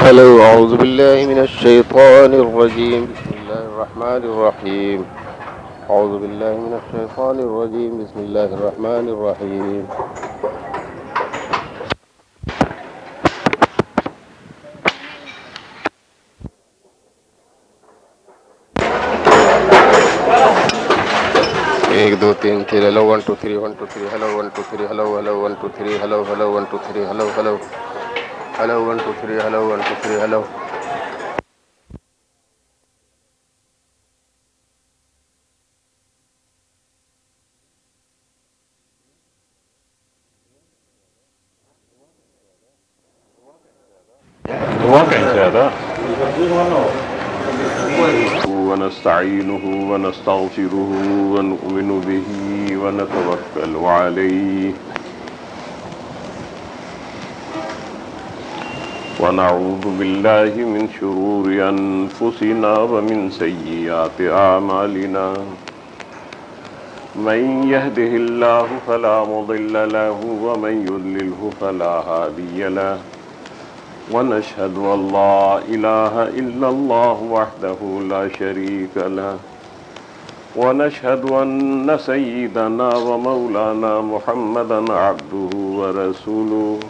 هلو أعوذ بالله من الشيطان الرجيم بسم الله الرحمن الرحيم أعوذ بالله من الشيطان الرجيم بسم الله الرحمن الرحيم ایک دو تین three hello 1 2 3 1 2 3 hello 1 2 3 hello hello 1 2 3 hello hello 1 2 3 hello hello hello 1 2 3 hello 1 2 3 hello دعا کہیں زیادہ ونستعينه ونستغفره ونؤمن به ونتوكل عليه ونعوذ بالله من شرور أنفسنا ومن سيئات أعمالنا من يهده الله فلا مضل له ومن يضلله فلا هادي له ونشهد أن لا إله إلا الله وحده لا شريك له ونشهد أن سيدنا ومولانا محمدا عبده ورسوله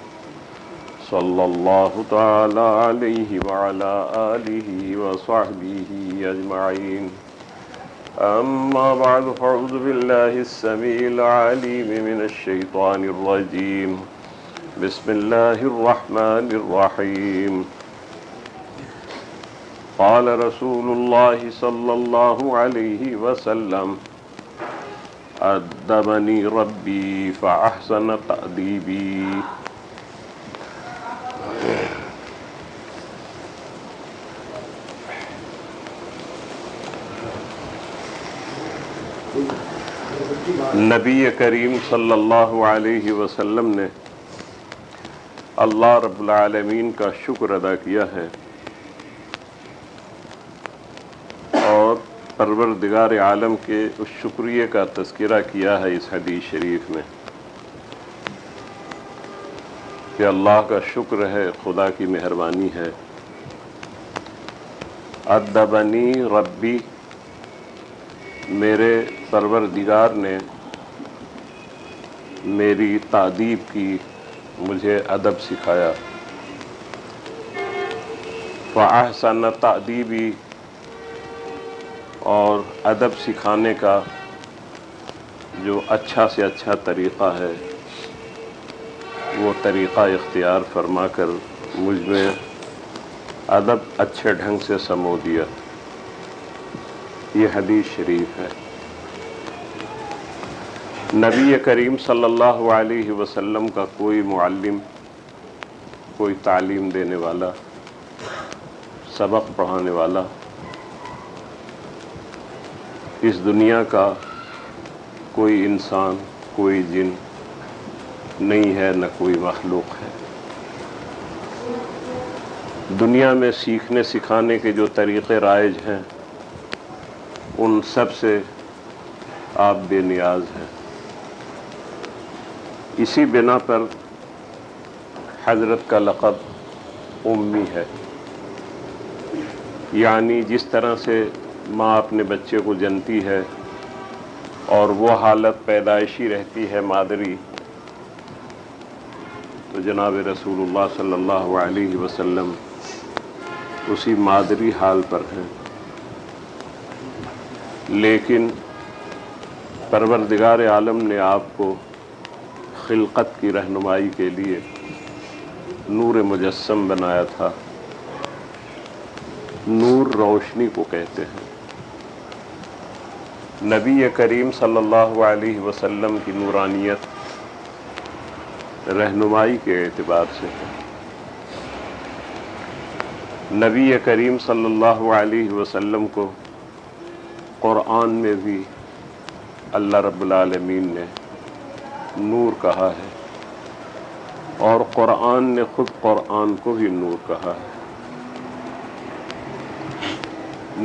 صلى الله تعالى عليه وعلى آله وصحبه أجمعين أما بعد فأعوذ بالله السميع العليم من الشيطان الرجيم بسم الله الرحمن الرحيم قال رسول الله صلى الله عليه وسلم أدبني ربي فأحسن تأديبي نبی کریم صلی اللہ علیہ وسلم نے اللہ رب العالمین کا شکر ادا کیا ہے اور پروردگار عالم کے اس شکریہ کا تذکرہ کیا ہے اس حدیث شریف میں کہ اللہ کا شکر ہے، خدا کی مہربانی ہے۔ ادبنی ربی، میرے پروردگار نے میری تادیب کی، مجھے ادب سکھایا۔ فَأَحْسَنَ تَأْدِيبِي، اور ادب سکھانے کا جو اچھا سے اچھا طریقہ ہے وہ طریقہ اختیار فرما کر مجھ میں ادب اچھے ڈھنگ سے سمو دیا۔ یہ حدیث شریف ہے۔ نبی کریم صلی اللہ علیہ وسلم کا کوئی معلم، کوئی تعلیم دینے والا، سبق پڑھانے والا اس دنیا کا کوئی انسان، کوئی جن نہیں ہے، نہ کوئی مخلوق ہے۔ دنیا میں سیکھنے سکھانے کے جو طریقے رائج ہیں ان سب سے آپ بے نیاز ہیں۔ اسی بنا پر حضرت کا لقب امی ہے، یعنی جس طرح سے ماں اپنے بچے کو جنتی ہے اور وہ حالت پیدائشی رہتی ہے مادری، تو جناب رسول اللہ صلی اللہ علیہ وسلم اسی مادری حال پر ہیں، لیکن پروردگار عالم نے آپ کو خلقت کی رہنمائی کے لیے نور مجسم بنایا تھا۔ نور روشنی کو کہتے ہیں۔ نبی کریم صلی اللہ علیہ وسلم کی نورانیت رہنمائی کے اعتبار سے ہے۔ نبی کریم صلی اللہ علیہ وسلم کو قرآن میں بھی اللہ رب العالمین نے نور کہا ہے، اور قرآن نے خود قرآن کو بھی نور کہا ہے۔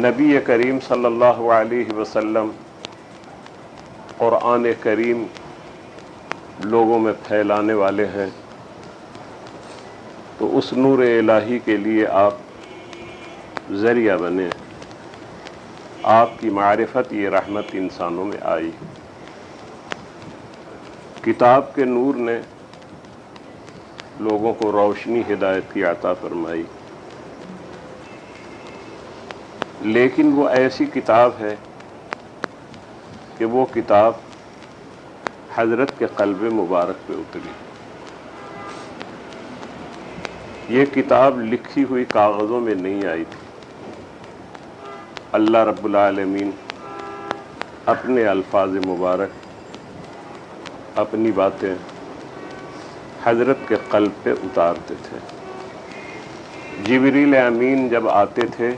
نبی کریم صلی اللہ علیہ وسلم قرآن کریم لوگوں میں پھیلانے والے ہیں، تو اس نور الہی کے لیے آپ ذریعہ بنے، آپ کی معرفت یہ رحمت انسانوں میں آئی۔ کتاب کے نور نے لوگوں کو روشنی ہدایت کی عطا فرمائی، لیکن وہ ایسی کتاب ہے کہ وہ کتاب حضرت کے قلب مبارک پہ اتری۔ یہ کتاب لکھی ہوئی کاغذوں میں نہیں آئی تھی، اللہ رب العالمین اپنے الفاظ مبارک، اپنی باتیں حضرت کے قلب پہ اتارتے تھے۔ جبریل امین جب آتے تھے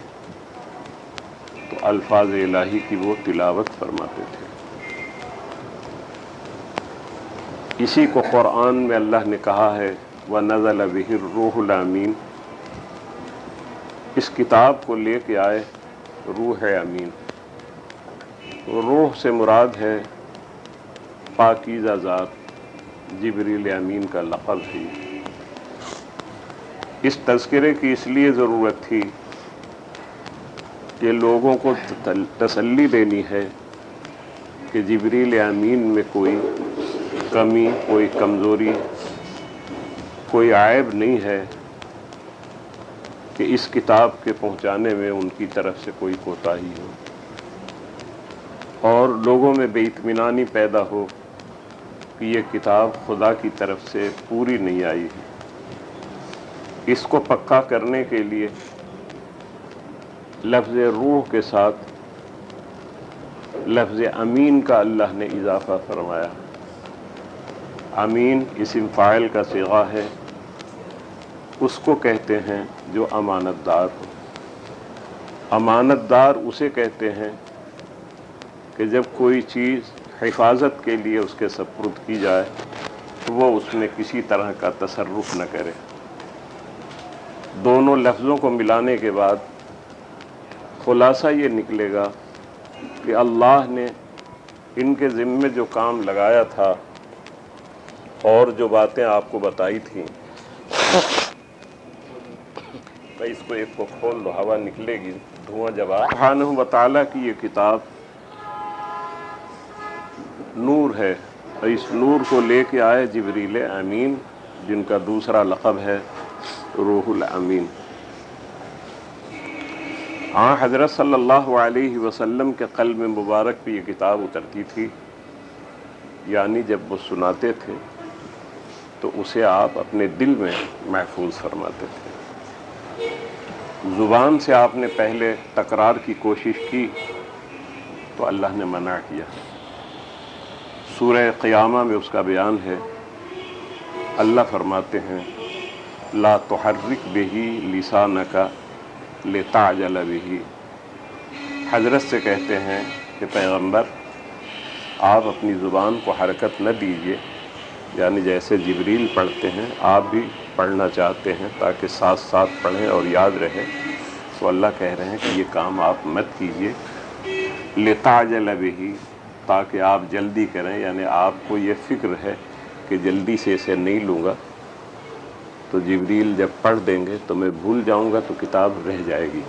تو الفاظ الہی کی وہ تلاوت فرماتے تھے۔ اسی کو قرآن میں اللہ نے کہا ہے وَنَزَلَ بِهِ الرُّوحُ الْأَمِينُ، اس کتاب کو لے کے آئے روح امین۔ روح سے مراد ہے پاکیزہ ذات، جبریل امین کا لقب ہے۔ اس تذکرے کی اس لیے ضرورت تھی کہ لوگوں کو تسلی دینی ہے کہ جبریل امین میں کوئی کمی، کوئی کمزوری، کوئی عیب نہیں ہے، کہ اس کتاب کے پہنچانے میں ان کی طرف سے کوئی کوتاہی ہو، اور لوگوں میں بے اطمینانی پیدا ہو کہ یہ کتاب خدا کی طرف سے پوری نہیں آئی ہے۔ اس کو پکا کرنے کے لیے لفظ روح کے ساتھ لفظ امین کا اللہ نے اضافہ فرمایا۔ امین اسم فاعل کا صیغہ ہے، اس کو کہتے ہیں جو امانت دار ہو۔ امانت دار اسے کہتے ہیں کہ جب کوئی چیز حفاظت کے لیے اس کے سپرد کی جائے تو وہ اس میں کسی طرح کا تصرف نہ کرے۔ دونوں لفظوں کو ملانے کے بعد خلاصہ یہ نکلے گا کہ اللہ نے ان کے ذمے جو کام لگایا تھا اور جو باتیں آپ کو بتائی تھیں، میں اس کو ایک کو کھول دو، ہوا نکلے گی، دھواں جب سبحانہ و تعالیٰ کی یہ کتاب نور ہے، اور اس نور کو لے کے آئے جبریل امین، جن کا دوسرا لقب ہے روح الامین۔ حضرت صلی اللہ علیہ وسلم کے قلب مبارک پہ یہ کتاب اترتی تھی، یعنی جب وہ سناتے تھے تو اسے آپ اپنے دل میں محفوظ فرماتے تھے۔ زبان سے آپ نے پہلے تکرار کی کوشش کی تو اللہ نے منع کیا۔ سورہ قیامہ میں اس کا بیان ہے، اللہ فرماتے ہیں لا تحرک بہ لسانک لتعجل بہ۔ حضرت سے کہتے ہیں کہ پیغمبر آپ اپنی زبان کو حرکت نہ دیجیے، یعنی جیسے جبریل پڑھتے ہیں آپ بھی پڑھنا چاہتے ہیں تاکہ ساتھ ساتھ پڑھیں اور یاد رہے، تو اللہ کہہ رہے ہیں کہ یہ کام آپ مت کیجیے، لتعجل بہ، تاکہ آپ جلدی کریں، یعنی آپ کو یہ فکر ہے کہ جلدی سے اسے نہیں لوں گا تو جبریل جب پڑھ دیں گے تو میں بھول جاؤں گا تو کتاب رہ جائے گی۔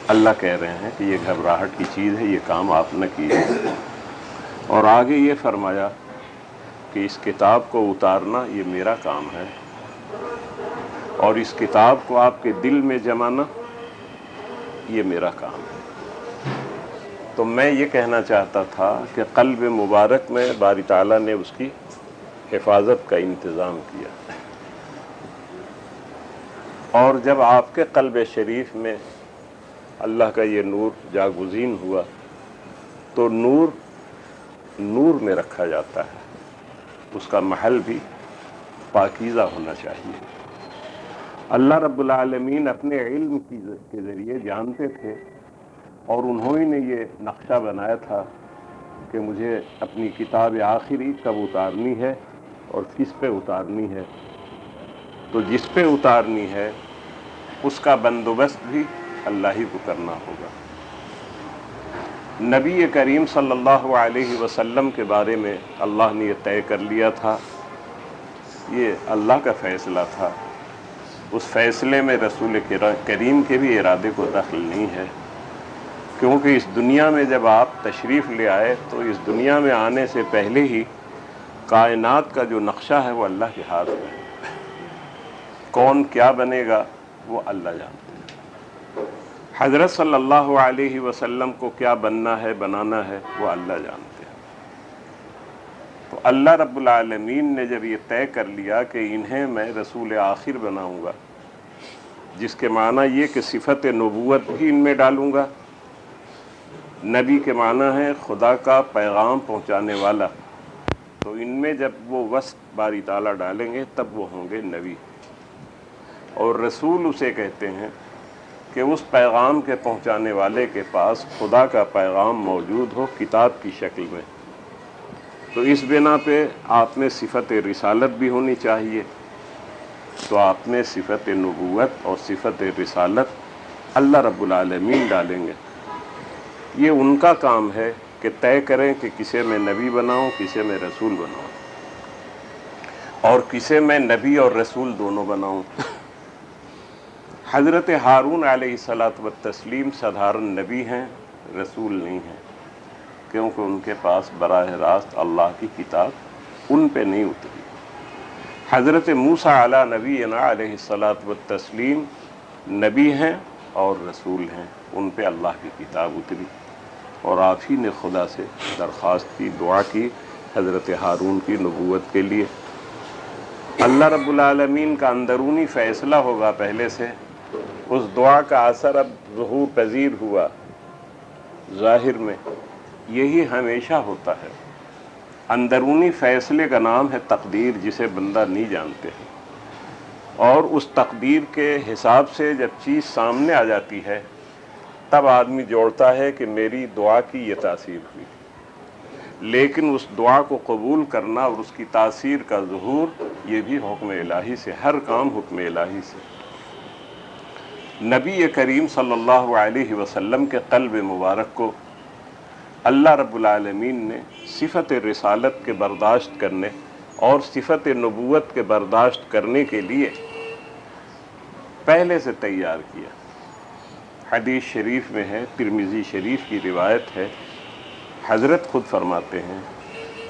اللہ کہہ رہے ہیں کہ یہ گھبراہٹ کی چیز ہے، یہ کام آپ نہ کیجیے۔ اور آگے یہ فرمایا کہ اس کتاب کو اتارنا یہ میرا کام ہے، اور اس کتاب کو آپ کے دل میں جمانا یہ میرا کام ہے۔ تو میں یہ کہنا چاہتا تھا کہ قلب مبارک میں باری تعالیٰ نے اس کی حفاظت کا انتظام کیا، اور جب آپ کے قلب شریف میں اللہ کا یہ نور جاگزین ہوا تو نور میں رکھا جاتا ہے، اس کا محل بھی پاکیزہ ہونا چاہیے۔ اللہ رب العالمین اپنے علم کے ذریعے جانتے تھے، اور انہوں نے یہ نقشہ بنایا تھا کہ مجھے اپنی کتاب آخری کب اتارنی ہے اور کس پہ اتارنی ہے۔ تو جس پہ اتارنی ہے اس کا بندوبست بھی اللہ ہی کو کرنا ہوگا۔ نبی کریم صلی اللہ علیہ وسلم کے بارے میں اللہ نے یہ طے کر لیا تھا، یہ اللہ کا فیصلہ تھا اس فیصلے میں رسول کریم کے بھی ارادے کو دخل نہیں ہے، کیونکہ اس دنیا میں جب آپ تشریف لے آئے تو اس دنیا میں آنے سے پہلے ہی کائنات کا جو نقشہ ہے وہ اللہ کے ہاتھ میں ہے۔ کون کیا بنے گا وہ اللہ جانتے ہیں۔ حضرت صلی اللہ علیہ وسلم کو کیا بننا ہے بنانا ہے وہ اللہ جانتے ہیں۔ تو اللہ رب العالمین نے جب یہ طے کر لیا کہ انہیں میں رسول آخر بناؤں گا، جس کے معنی یہ کہ صفت نبوت بھی ان میں ڈالوں گا، نبی کے معنی ہے خدا کا پیغام پہنچانے والا، تو ان میں جب وہ وصف باری تعالیٰ ڈالیں گے تب وہ ہوں گے نبی، اور رسول اسے کہتے ہیں کہ اس پیغام کے پہنچانے والے کے پاس خدا کا پیغام موجود ہو کتاب کی شکل میں۔ تو اس بنا پہ آپ میں صفت رسالت بھی ہونی چاہیے، تو آپ میں صفت نبوت اور صفت رسالت اللہ رب العالمین ڈالیں گے۔ یہ ان کا کام ہے کہ طے کریں کہ کسے میں نبی بناؤں، کسے میں رسول بناؤں، اور کسے میں نبی اور رسول دونوں بناؤں۔ حضرت ہارون علیہ الصلاۃ والتسلیم سدھارن نبی ہیں، رسول نہیں ہیں، کیونکہ ان کے پاس براہ راست اللہ کی کتاب ان پہ نہیں اتری۔ حضرت موسیٰ علی نبینا علیہ الصلاۃ والتسلیم نبی ہیں اور رسول ہیں، ان پہ اللہ کی کتاب اتری، اور آپ ہی نے خدا سے درخواست کی، دعا کی حضرت ہارون کی نبوت کے لیے۔ اللہ رب العالمین کا اندرونی فیصلہ ہوگا پہلے سے، اس دعا کا اثر اب ظہور پذیر ہوا ظاہر میں۔ یہی ہمیشہ ہوتا ہے، اندرونی فیصلے کا نام ہے تقدیر، جسے بندہ نہیں جانتے ہیں، اور اس تقدیر کے حساب سے جب چیز سامنے آ جاتی ہے تب آدمی جوڑتا ہے کہ میری دعا کی یہ تاثیر ہوئی، لیکن اس دعا کو قبول کرنا اور اس کی تاثیر کا ظہور یہ بھی حکم الہی سے، ہر کام حکم الہی سے۔ نبی کریم صلی اللہ علیہ وسلم کے قلب مبارک کو اللہ رب العالمین نے صفت رسالت کے برداشت کرنے اور صفت نبوت کے برداشت کرنے کے لیے پہلے سے تیار کیا۔ حدیث شریف میں ہے، ترمذی شریف کی روایت ہے، حضرت خود فرماتے ہیں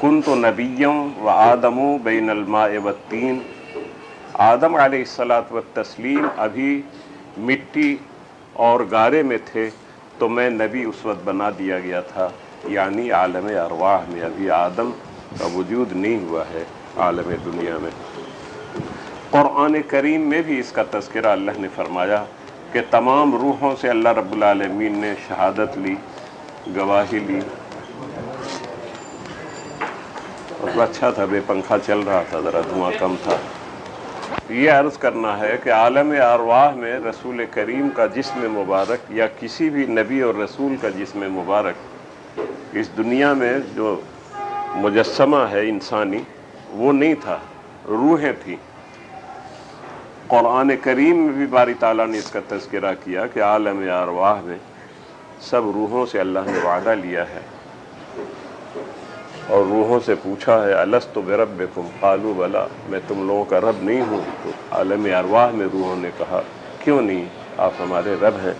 کنت نبیّا و آدم بین الماء والتین، آدم علیہ الصلاۃ والتسلیم ابھی مٹی اور گارے میں تھے تو میں نبی اس وقت بنا دیا گیا تھا، یعنی عالم ارواح میں ابھی آدم کا وجود نہیں ہوا ہے عالم دنیا میں۔ قرآن کریم میں بھی اس کا تذکرہ اللہ نے فرمایا کہ تمام روحوں سے اللہ رب العالمین نے شہادت لی، گواہی لی۔ اور اچھا تھا، بے پنکھا چل رہا تھا، ذرا دھواں کم تھا۔ یہ عرض کرنا ہے کہ عالم ارواح میں رسول کریم کا جسم مبارک یا کسی بھی نبی اور رسول کا جسم مبارک اس دنیا میں جو مجسمہ ہے انسانی وہ نہیں تھا، روحیں تھیں۔ قرآن کریم میں بھی باری تعالیٰ نے اس کا تذکرہ کیا کہ عالم ارواح میں سب روحوں سے اللہ نے وعدہ لیا ہے، اور روحوں سے پوچھا ہے الست بربکم قالوا بلا، میں تم لوگوں کا رب نہیں ہوں؟ تو عالم ارواح میں روحوں نے کہا کیوں نہیں، آپ ہمارے رب ہیں۔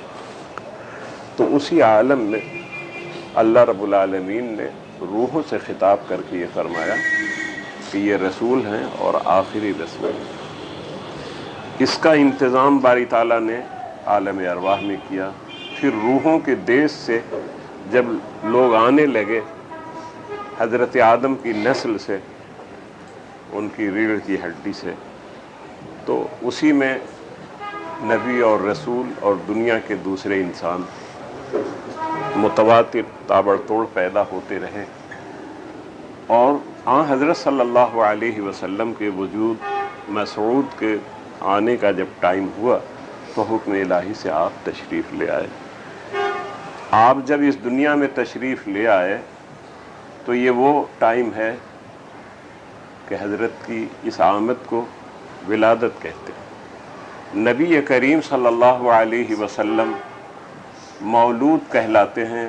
تو اسی عالم میں اللہ رب العالمین نے روحوں سے خطاب کر کے یہ فرمایا کہ یہ رسول ہیں اور آخری رسول ہیں۔ اس کا انتظام باری تعالیٰ نے عالم ارواح میں کیا۔ پھر روحوں کے دیس سے جب لوگ آنے لگے حضرت آدم کی نسل سے، ان کی ریڑھ کی ہڈی سے، تو اسی میں نبی اور رسول اور دنیا کے دوسرے انسان متواتر تابڑ توڑ پیدا ہوتے رہے، اور حضرت صلی اللہ علیہ وسلم کے وجود مسعود کے آنے کا جب ٹائم ہوا تو حکم الہی سے آپ تشریف لے آئے۔ آپ جب اس دنیا میں تشریف لے آئے تو یہ وہ ٹائم ہے کہ حضرت کی اس آمد کو ولادت کہتے ہیں۔ نبی کریم صلی اللہ علیہ وسلم مولود کہلاتے ہیں،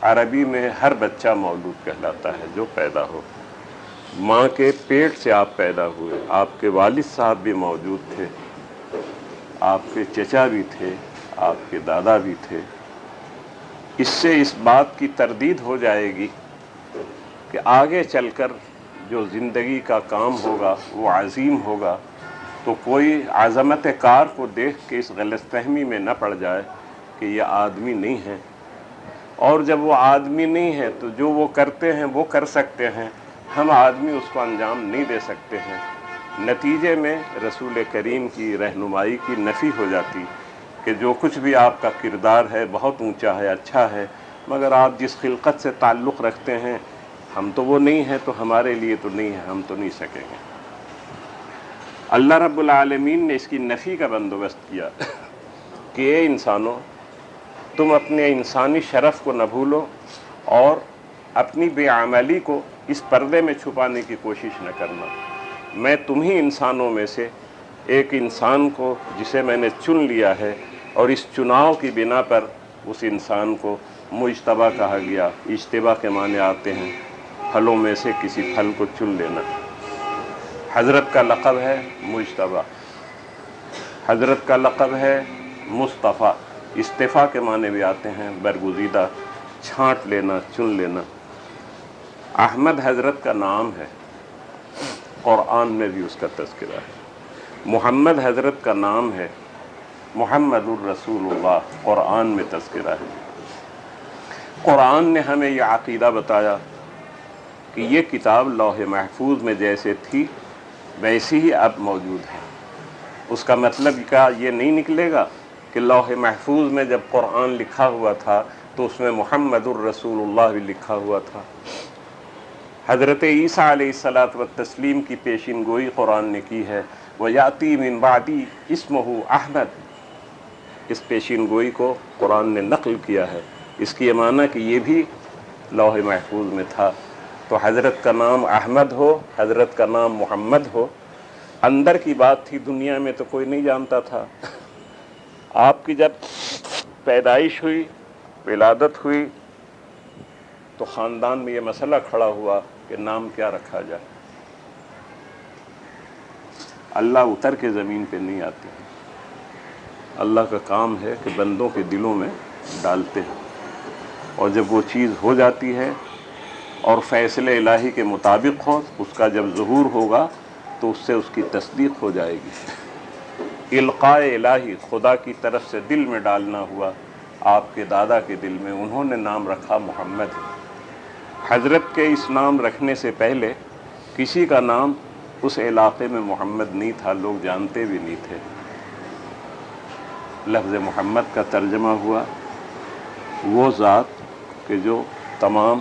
عربی میں ہر بچہ مولود کہلاتا ہے جو پیدا ہو۔ ماں کے پیٹ سے آپ پیدا ہوئے، آپ کے والد صاحب بھی موجود تھے، آپ کے چچا بھی تھے، آپ کے دادا بھی تھے، اس سے اس بات کی تردید ہو جائے گی کہ آگے چل کر جو زندگی کا کام ہوگا وہ عظیم ہوگا، تو کوئی عظمت کار کو دیکھ کے اس غلط فہمی میں نہ پڑ جائے کہ یہ آدمی نہیں ہے، اور جب وہ آدمی نہیں ہے تو جو وہ کرتے ہیں وہ کر سکتے ہیں، ہم آدمی اس کو انجام نہیں دے سکتے ہیں۔ نتیجے میں رسول کریم کی رہنمائی کی نفی ہو جاتی کہ جو کچھ بھی آپ کا کردار ہے بہت اونچا ہے، اچھا ہے، مگر آپ جس خلقت سے تعلق رکھتے ہیں ہم تو وہ نہیں ہیں، تو ہمارے لیے تو نہیں ہے، ہم تو نہیں سکیں گے۔ اللہ رب العالمین نے اس کی نفی کا بندوبست کیا کہ اے انسانوں، تم اپنے انسانی شرف کو نہ بھولو اور اپنی بے عملی کو اس پردے میں چھپانے کی کوشش نہ کرنا۔ میں تمہیں انسانوں میں سے ایک انسان کو جسے میں نے چن لیا ہے، اور اس چناؤ کی بنا پر اس انسان کو مجتبی کہا گیا۔ اجتباء کے معنی آتے ہیں پھلوں میں سے کسی پھل کو چن لینا۔ حضرت کا لقب ہے مجتبی، حضرت کا لقب ہے مصطفیٰ۔ استفاء کے معنی بھی آتے ہیں برگزیدہ، چھانٹ لینا، چن لینا۔ احمد حضرت کا نام ہے، قرآن میں بھی اس کا تذکرہ ہے۔ محمد حضرت کا نام ہے، محمد الرسول اللہ، قرآن میں تذکرہ ہے۔ قرآن نے ہمیں یہ عقیدہ بتایا کہ یہ کتاب لوح محفوظ میں جیسے تھی ویسی ہی اب موجود ہے۔ اس کا مطلب کا یہ نہیں نکلے گا کہ لوح محفوظ میں جب قرآن لکھا ہوا تھا تو اس میں محمد الرسول اللہ بھی لکھا ہوا تھا۔ حضرت عیسیٰ علیہ الصلاۃ والتسلیم کی پیشین گوئی قرآن نے کی ہے، وَيَأْتِي مِن بَعْدِي اسمہ احمد۔ اس پیشین گوئی کو قرآن نے نقل کیا ہے، اس کی یہ معنی کہ یہ بھی لوح محفوظ میں تھا۔ تو حضرت کا نام احمد ہو، حضرت کا نام محمد ہو، اندر کی بات تھی، دنیا میں تو کوئی نہیں جانتا تھا۔ آپ کی جب پیدائش ہوئی، ولادت ہوئی، تو خاندان میں یہ مسئلہ کھڑا ہوا کہ نام کیا رکھا جائے۔ اللہ اتر کے زمین پہ نہیں آتے ہیں، اللہ کا کام ہے کہ بندوں کے دلوں میں ڈالتے ہیں، اور جب وہ چیز ہو جاتی ہے اور فیصلے الہی کے مطابق ہو، اس کا جب ظہور ہوگا تو اس سے اس کی تصدیق ہو جائے گی۔ القاء الہی، خدا کی طرف سے دل میں ڈالنا ہوا آپ کے دادا کے دل میں، انہوں نے نام رکھا محمد۔ حضرت کے اس نام رکھنے سے پہلے کسی کا نام اس علاقے میں محمد نہیں تھا، لوگ جانتے بھی نہیں تھے۔ لفظ محمد کا ترجمہ ہوا وہ ذات کہ جو تمام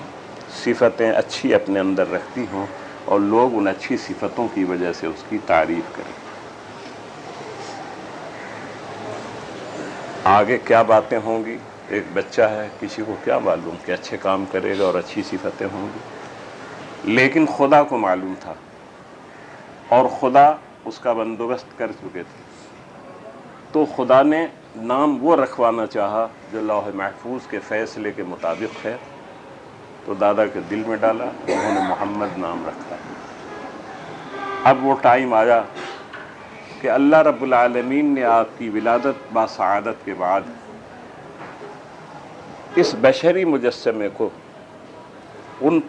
صفتیں اچھی اپنے اندر رکھتی ہوں اور لوگ ان اچھی صفتوں کی وجہ سے اس کی تعریف کریں۔ آگے کیا باتیں ہوں گی، ایک بچہ ہے، کسی کو کیا معلوم کہ اچھے کام کرے گا اور اچھی صفتیں ہوں گی، لیکن خدا کو معلوم تھا اور خدا اس کا بندوبست کر چکے تھے۔ تو خدا نے نام وہ رکھوانا چاہا جو لوح محفوظ کے فیصلے کے مطابق ہے، تو دادا کے دل میں ڈالا، انہوں نے محمد نام رکھا۔ اب وہ ٹائم آیا کہ اللہ رب العالمین نے آپ کی ولادت باسعادت کے بعد اس بشری مجسمے کو ان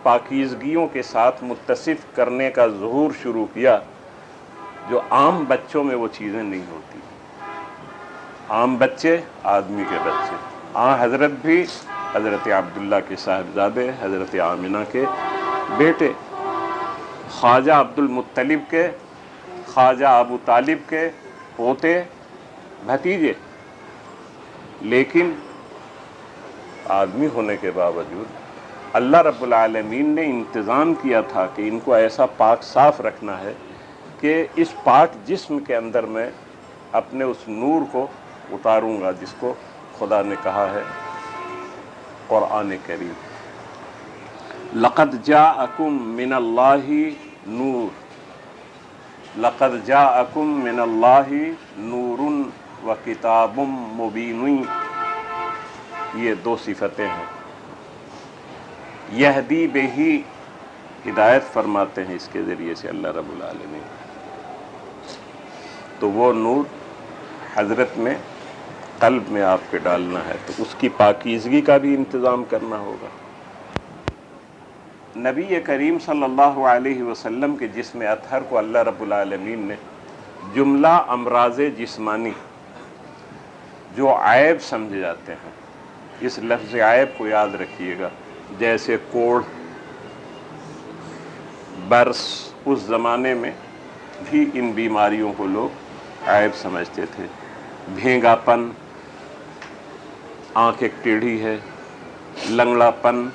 پاکیزگیوں کے ساتھ متصف کرنے کا ظہور شروع کیا جو عام بچوں میں وہ چیزیں نہیں ہوتی۔ عام بچے آدمی کے بچے، حضرت بھی حضرت عبداللہ کے صاحبزادے، حضرت آمنہ کے بیٹے، خواجہ عبد المطلب کے، خواجہ ابو طالب کے پوتے بھتیجے، لیکن آدمی ہونے کے باوجود اللہ رب العالمین نے انتظام کیا تھا کہ ان کو ایسا پاک صاف رکھنا ہے کہ اس پاک جسم کے اندر میں اپنے اس نور کو اتاروں گا جس کو خدا نے کہا ہے قرآن کریم، لقد جاءکم من اللہ نور، لقد جاءکم من اللہ نور و کتاب مبین، یہ دو صفتیں ہیں۔ یہدی بہی، ہدایت فرماتے ہیں اس کے ذریعے سے اللہ رب العالمین۔ تو وہ نور حضرت میں قلب میں آپ کے ڈالنا ہے، تو اس کی پاکیزگی کا بھی انتظام کرنا ہوگا۔ نبی کریم صلی اللہ علیہ وسلم کے جسم اطہر کو اللہ رب العالمین نے جملہ امراض جسمانی جو عیب سمجھے جاتے ہیں، اس لفظ عیب کو یاد رکھیے گا، جیسے کوڑھ، برس، اس زمانے میں بھی ان بیماریوں کو لوگ عیب سمجھتے تھے۔ بھینگا پن، آنکھ ایک ٹیڑھی ہے، لنگڑا پن،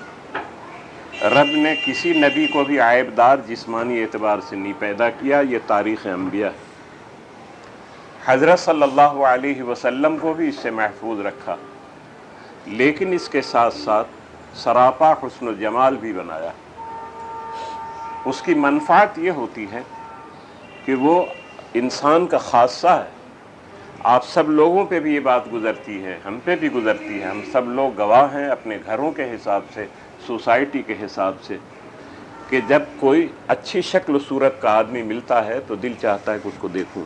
رب نے کسی نبی کو بھی عیب دار جسمانی اعتبار سے نہیں پیدا کیا، یہ تاریخ انبیاء ہے۔ حضرت صلی اللہ علیہ وسلم کو بھی اس سے محفوظ رکھا، لیکن اس کے ساتھ ساتھ سراپا حسن و جمال بھی بنایا۔ اس کی منفعت یہ ہوتی ہے کہ وہ انسان کا خاصہ ہے۔ آپ سب لوگوں پہ بھی یہ بات گزرتی ہے، ہم پہ بھی گزرتی ہے، ہم سب لوگ گواہ ہیں اپنے گھروں کے حساب سے، سوسائٹی کے حساب سے، کہ جب کوئی اچھی شکل و صورت کا آدمی ملتا ہے تو دل چاہتا ہے کہ اس کو دیکھوں،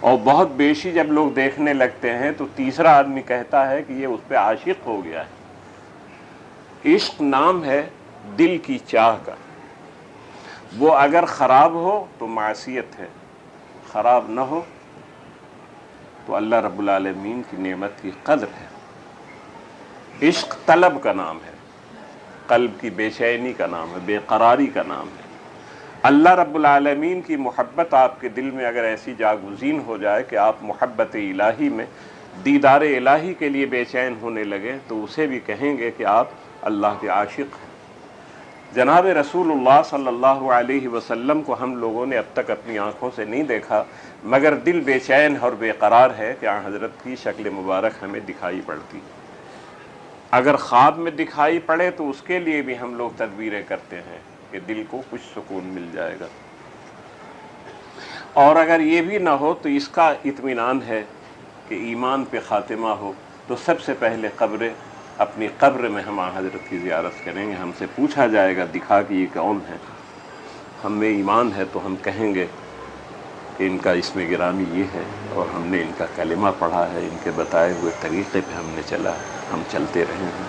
اور بہت بیشی جب لوگ دیکھنے لگتے ہیں تو تیسرا آدمی کہتا ہے کہ یہ اس پہ عاشق ہو گیا ہے۔ عشق نام ہے دل کی چاہ کا، وہ اگر خراب ہو تو معصیت ہے، خراب نہ ہو تو اللہ رب العالمین کی نعمت کی قدر ہے۔ عشق طلب کا نام ہے، قلب کی بے چینی کا نام ہے، بے قراری کا نام ہے۔ اللہ رب العالمین کی محبت آپ کے دل میں اگر ایسی جاگزین ہو جائے کہ آپ محبت الہی میں دیدار الہی کے لیے بے چین ہونے لگے تو اسے بھی کہیں گے کہ آپ اللہ کے عاشق ہیں۔ جناب رسول اللہ صلی اللہ علیہ وسلم کو ہم لوگوں نے اب تک اپنی آنکھوں سے نہیں دیکھا، مگر دل بے چین اور بے قرار ہے کہ حضرت کی شکل مبارک ہمیں دکھائی پڑتی۔ اگر خواب میں دکھائی پڑے تو اس کے لیے بھی ہم لوگ تدبیریں کرتے ہیں کہ دل کو کچھ سکون مل جائے گا، اور اگر یہ بھی نہ ہو تو اس کا اطمینان ہے کہ ایمان پہ خاتمہ ہو تو سب سے پہلے اپنی قبر میں ہم حضرت کی زیارت کریں گے، ہم سے پوچھا جائے گا دکھا کہ یہ کون ہے، ہم میں ایمان ہے تو ہم کہیں گے کہ ان کا اسم گرامی یہ ہے اور ہم نے ان کا کلمہ پڑھا ہے، ان کے بتائے ہوئے طریقے پہ ہم نے چلا ہے، ہم چلتے رہے ہیں۔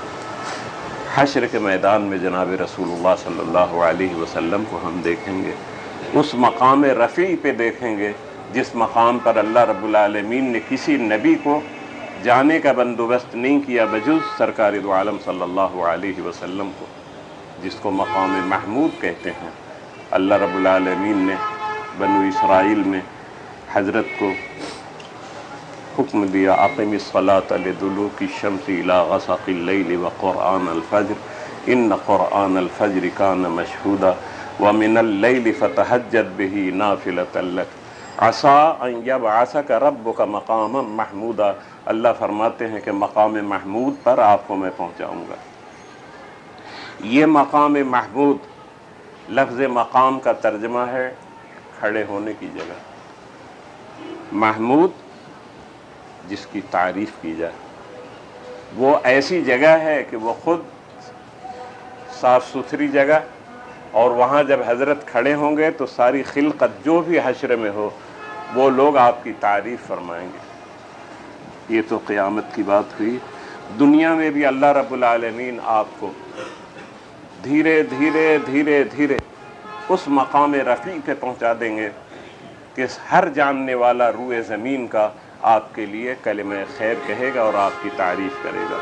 حشر کے میدان میں جناب رسول اللہ صلی اللہ علیہ وسلم کو ہم دیکھیں گے، اس مقام رفیع پہ دیکھیں گے جس مقام پر اللہ رب العالمین نے کسی نبی کو جانے کا بندوبست نہیں کیا بجز سرکار دو عالم صلی اللہ علیہ وسلم کو، جس کو مقام محمود کہتے ہیں۔ اللہ رب العالمین نے بنو اسرائیل میں حضرت کو حکم دیا، اقم الصلاۃ لدلوک الشمس الی غسق اللیل وقرآن الفجر ان قرآن الفجر کان مشہودا ومن اللیل فتہجد بہ نافلۃ لک عسیٰ ان یبعثک ربک مقاما محمودا۔ اللہ فرماتے ہیں کہ مقام محمود پر آپ کو میں پہنچاؤں گا۔ یہ مقام محمود لفظ مقام کا ترجمہ ہے کھڑے ہونے کی جگہ، محمود جس کی تعریف کی جائے، وہ ایسی جگہ ہے کہ وہ خود صاف ستھری جگہ، اور وہاں جب حضرت کھڑے ہوں گے تو ساری خلقت جو بھی حشر میں ہو وہ لوگ آپ کی تعریف فرمائیں گے۔ یہ تو قیامت کی بات ہوئی۔ دنیا میں بھی اللہ رب العالمین آپ کو دھیرے دھیرے دھیرے دھیرے اس مقام رفیع پہ پہنچا دیں گے کہ ہر جاننے والا روئے زمین کا آپ کے لیے کلمہ خیر کہے گا اور آپ کی تعریف کرے گا۔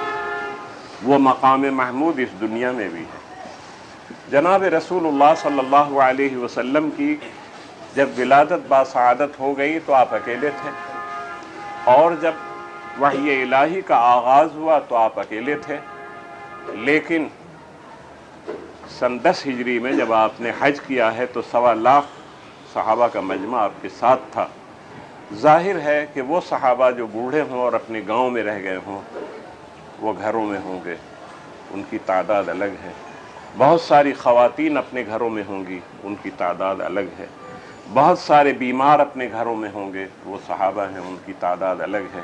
وہ مقام محمود اس دنیا میں بھی ہے۔ جناب رسول اللہ صلی اللہ علیہ وسلم کی جب ولادت باسعادت ہو گئی تو آپ اکیلے تھے، اور جب وحی الہی کا آغاز ہوا تو آپ اکیلے تھے، لیکن سن 10 ہجری میں جب آپ نے حج کیا ہے تو 1.25 لاکھ صحابہ کا مجمع آپ کے ساتھ تھا۔ ظاہر ہے کہ وہ صحابہ جو بوڑھے ہوں اور اپنے گاؤں میں رہ گئے ہوں وہ گھروں میں ہوں گے، ان کی تعداد الگ ہے۔ بہت ساری خواتین اپنے گھروں میں ہوں گی، ان کی تعداد الگ ہے۔ بہت سارے بیمار اپنے گھروں میں ہوں گے، وہ صحابہ ہیں، ان کی تعداد الگ ہے۔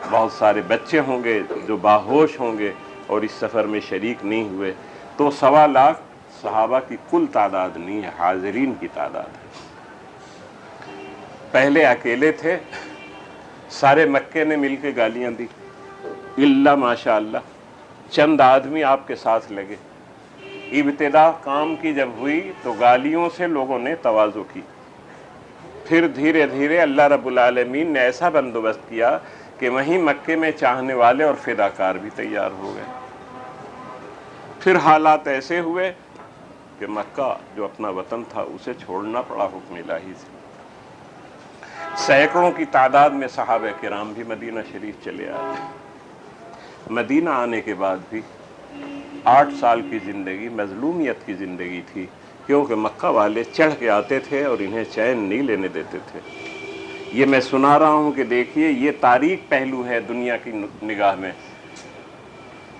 بہت سارے بچے ہوں گے جو باہوش ہوں گے اور اس سفر میں شریک نہیں ہوئے، تو 1.25 لاکھ صحابہ کی کل تعداد نہیں ہے، حاضرین کی تعداد ہے۔ پہلے اکیلے تھے، سارے مکے نے مل کے گالیاں دی، الا ماشاء اللہ چند آدمی آپ کے ساتھ لگے۔ ابتدا کام کی جب ہوئی تو گالیوں سے لوگوں نے تواضع کی، پھر دھیرے دھیرے اللہ رب العالمین نے ایسا بندوبست کیا کہ وہیں مکے میں چاہنے والے اور فداکار بھی تیار ہو گئے۔ پھر حالات ایسے ہوئے کہ مکہ جو اپنا وطن تھا اسے چھوڑنا پڑا حکم الہی سے۔ سینکڑوں کی تعداد میں صحابہ کرام بھی مدینہ شریف چلے آئے۔ مدینہ آنے کے بعد بھی 8 سال کی زندگی مظلومیت کی زندگی تھی، کیونکہ مکہ والے چڑھ کے آتے تھے اور انہیں چین نہیں لینے دیتے تھے۔ یہ میں سنا رہا ہوں کہ دیکھیے یہ تاریک پہلو ہے دنیا کی نگاہ میں،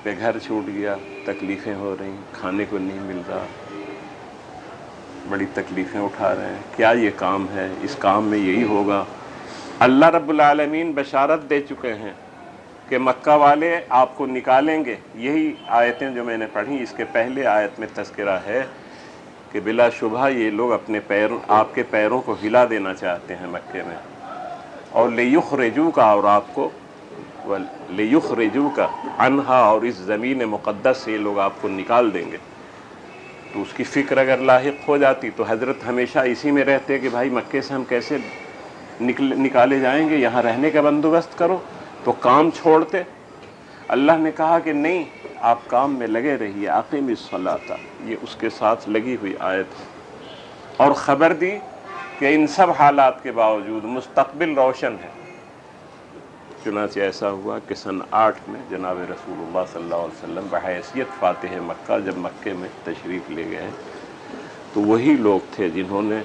کہ گھر چھوٹ گیا، تکلیفیں ہو رہی، کھانے کو نہیں مل رہا، بڑی تکلیفیں اٹھا رہے ہیں، کیا یہ کام ہے، اس کام میں یہی ہوگا۔ اللہ رب العالمین بشارت دے چکے ہیں کہ مکہ والے آپ کو نکالیں گے۔ یہی آیتیں جو میں نے پڑھی، اس کے پہلے آیت میں تذکرہ ہے کہ بلا شبہ یہ لوگ اپنے آپ کے پیروں کو ہلا دینا چاہتے ہیں مکے میں، اور لیخرجوک، اور آپ کو لیخرجوک عنہا، اور اس زمین مقدس سے یہ لوگ آپ کو نکال دیں گے۔ تو اس کی فکر اگر لاحق ہو جاتی تو حضرت ہمیشہ اسی میں رہتے کہ بھائی مکے سے ہم کیسے نکالے جائیں گے، یہاں رہنے کا بندوبست کرو، تو کام چھوڑتے۔ اللہ نے کہا کہ نہیں، آپ کام میں لگے رہیے، اقیم الصلاۃ، یہ اس کے ساتھ لگی ہوئی آیت ہے، اور خبر دی کہ ان سب حالات کے باوجود مستقبل روشن ہے۔ چنانچہ ایسا ہوا کہ سن 8 میں جناب رسول اللہ صلی اللہ علیہ وسلم بحیثیت فاتح مکہ جب مکے میں تشریف لے گئے تو وہی لوگ تھے جنہوں نے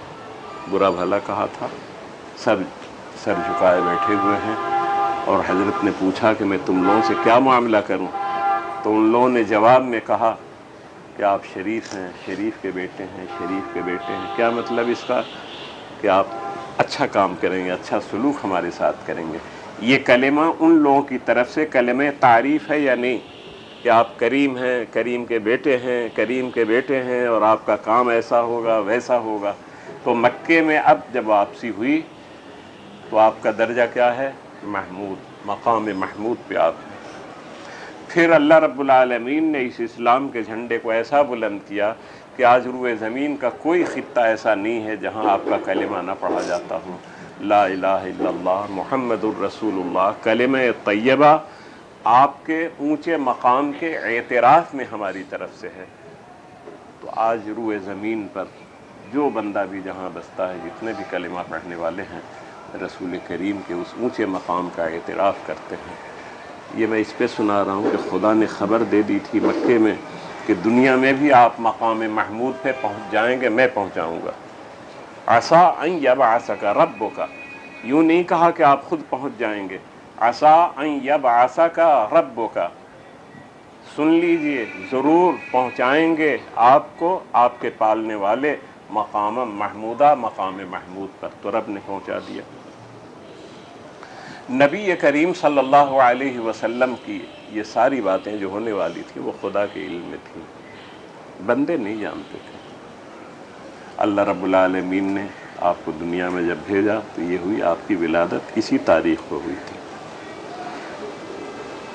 برا بھلا کہا تھا، سب سر جھکائے بیٹھے ہوئے ہیں، اور حضرت نے پوچھا کہ میں تم لوگوں سے کیا معاملہ کروں، تو ان لوگوں نے جواب میں کہا کہ آپ شریف ہیں، شریف کے بیٹے ہیں، شریف کے بیٹے ہیں۔ کیا مطلب اس کا؟ کہ آپ اچھا کام کریں گے، اچھا سلوک ہمارے ساتھ کریں گے۔ یہ کلمہ ان لوگوں کی طرف سے کلمہ تعریف ہے یا نہیں، کہ آپ کریم ہیں، کریم کے بیٹے ہیں، کریم کے بیٹے ہیں، اور آپ کا کام ایسا ہوگا ویسا ہوگا۔ تو مکے میں اب جب واپسی ہوئی تو آپ کا درجہ کیا ہے؟ محمود، مقام محمود پہ آپ ہیں۔ پھر اللہ رب العالمین نے اس اسلام کے جھنڈے کو ایسا بلند کیا کہ آج روئے زمین کا کوئی خطہ ایسا نہیں ہے جہاں آپ کا کلمہ نہ پڑھا جاتا ہو۔ لا الہ الا اللہ محمد الرسول اللہ، کلمہ طیبہ آپ کے اونچے مقام کے اعتراف میں ہماری طرف سے ہے۔ تو آج روئے زمین پر جو بندہ بھی جہاں بستا ہے، جتنے بھی کلمہ پڑھنے والے ہیں، رسول کریم کے اس اونچے مقام کا اعتراف کرتے ہیں۔ یہ میں اس پہ سنا رہا ہوں کہ خدا نے خبر دے دی تھی مکے میں کہ دنیا میں بھی آپ مقام محمود پہ پہنچ جائیں گے، میں پہنچاؤں گا۔ عسیٰ ان یبعثک ربک، یوں نہیں کہا کہ آپ خود پہنچ جائیں گے، عسیٰ ان یبعثک ربک، سن لیجئے ضرور پہنچائیں گے آپ کو آپ کے پالنے والے مقام محمودہ، مقام محمود پر۔ تو رب نے پہنچا دیا۔ نبی کریم صلی اللہ علیہ وسلم کی یہ ساری باتیں جو ہونے والی تھی وہ خدا کے علم میں تھیں، بندے نہیں جانتے تھے۔ اللہ رب العالمین نے آپ کو دنیا میں جب بھیجا تو یہ ہوئی، آپ کی ولادت اسی تاریخ کو ہوئی تھی،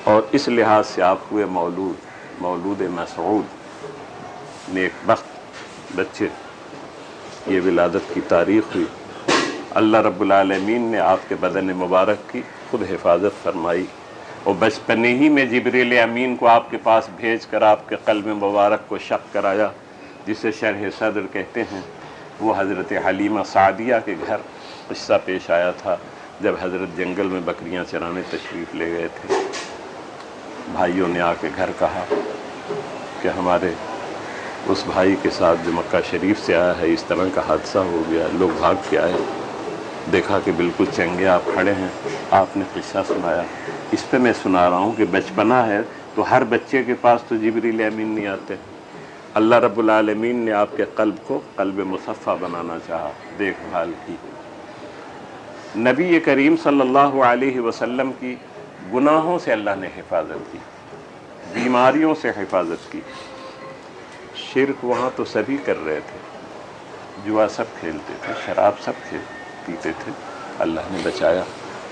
اور اس لحاظ سے آپ ہوئے مولود مسعود، نیک بخت بچے۔ یہ ولادت کی تاریخ ہوئی۔ اللہ رب العالمین نے آپ کے بدن مبارک کی خود حفاظت فرمائی، اور بچپنے ہی میں جبریل امین کو آپ کے پاس بھیج کر آپ کے قلب مبارک کو شق کرایا، جسے شرح صدر کہتے ہیں۔ وہ حضرت حلیمہ سعدیہ کے گھر قصہ پیش آیا تھا جب حضرت جنگل میں بکریاں چرانے تشریف لے گئے تھے۔ بھائیوں نے آ کے گھر کہا کہ ہمارے اس بھائی کے ساتھ جو مکہ شریف سے آیا ہے اس طرح کا حادثہ ہو گیا۔ لوگ بھاگ کے آئے، دیکھا کہ بالکل چنگے آپ کھڑے ہیں۔ آپ نے قصہ سنایا۔ اس پہ میں سنا رہا ہوں کہ بچپنا ہے تو ہر بچے کے پاس تو جبریل امین نہیں آتے۔ اللہ رب العالمین نے آپ کے قلب کو قلب مصفہ بنانا چاہا، دیکھ بھال کی۔ نبی کریم صلی اللہ علیہ وسلم کی گناہوں سے اللہ نے حفاظت کی، بیماریوں سے حفاظت کی۔ شرک وہاں تو سبھی کر رہے تھے، جوا سب کھیلتے تھے، شراب سب پیتے تھے، اللہ نے بچایا۔